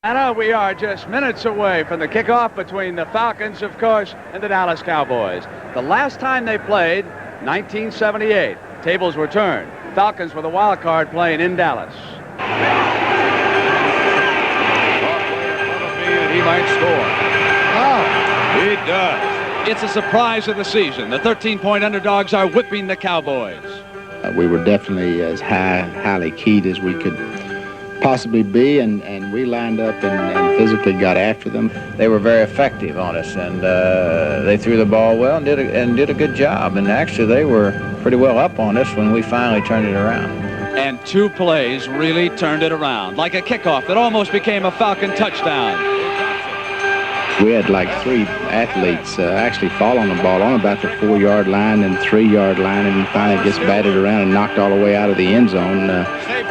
Anna, we are just minutes away from the kickoff between the Falcons, of course, and the Dallas Cowboys. The last time they played, 1978. Tables were turned. Falcons were the wild card playing in Dallas. He might score. Oh, he does. It's a surprise of the season. The 13-point underdogs are whipping the Cowboys. We were definitely as highly keyed as we could possibly be, and we lined up and physically got after them. They were very effective on us, and they threw the ball well and did a good job. And actually, they were pretty well up on us when we finally turned it around. And two plays really turned it around, like a kickoff that almost became a Falcon touchdown. We had like three athletes actually fall on the ball on about the 4-yard line and 3-yard line, and finally gets batted around and knocked all the way out of the end zone.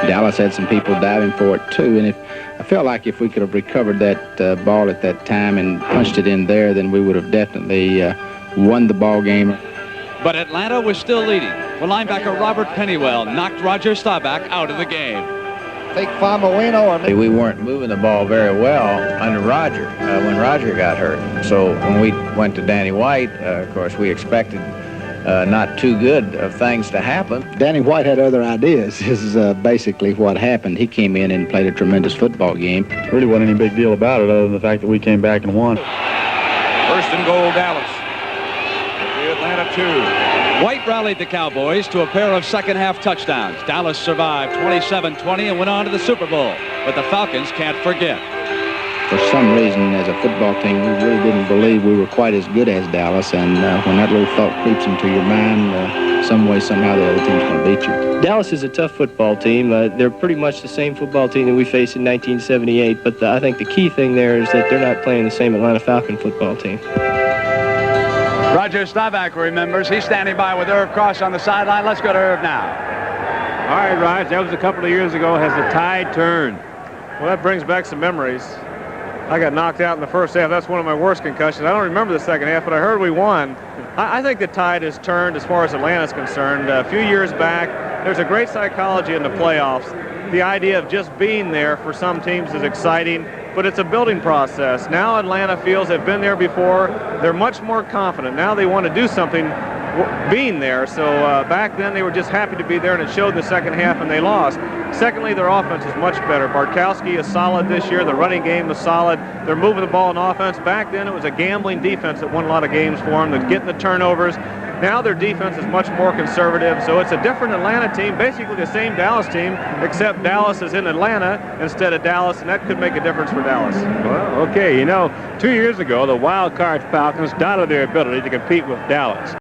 Dallas had some people diving for it too, and I felt like if we could have recovered that ball at that time and punched it in there, then we would have definitely won the ball game. But Atlanta was still leading when linebacker Robert Pennywell knocked Roger Staubach out of the game. We weren't moving the ball very well under Roger when Roger got hurt. So when we went to Danny White, of course, we expected not too good of things to happen. Danny White had other ideas. This is basically what happened. He came in and played a tremendous football game. Really wasn't any big deal about it other than the fact that we came back and won. First and goal, Dallas. The Atlanta 2. White rallied the Cowboys to a pair of second-half touchdowns. Dallas survived 27-20 and went on to the Super Bowl. But the Falcons can't forget. For some reason, as a football team, we really didn't believe we were quite as good as Dallas. And when that little thought creeps into your mind, some way, somehow, the other team's going to beat you. Dallas is a tough football team. They're pretty much the same football team that we faced in 1978. But I think the key thing there is that they're not playing the same Atlanta Falcon football team. Roger Staubach remembers. He's standing by with Irv Cross on the sideline. Let's go to Irv now. All right, Raj, that was a couple of years ago. Has the tide turned? Well, that brings back some memories. I got knocked out in the first half. That's one of my worst concussions. I don't remember the second half, but I heard we won. I think the tide has turned as far as Atlanta's concerned. A few years back, there's a great psychology in the playoffs. The idea of just being there for some teams is exciting, but it's a building process. Now Atlanta feels they've been there before. They're much more confident. Now they want to do something being there. So back then they were just happy to be there, and it showed in the second half, and they lost. Secondly, their offense is much better. Bartkowski is solid this year. The running game was solid. They're moving the ball in offense. Back then it was a gambling defense that won a lot of games for them. They're getting the turnovers. Now their defense is much more conservative, so it's a different Atlanta team, basically the same Dallas team, except Dallas is in Atlanta instead of Dallas, and that could make a difference for Dallas. Well, okay, you know, 2 years ago, the wild card Falcons doubted their ability to compete with Dallas.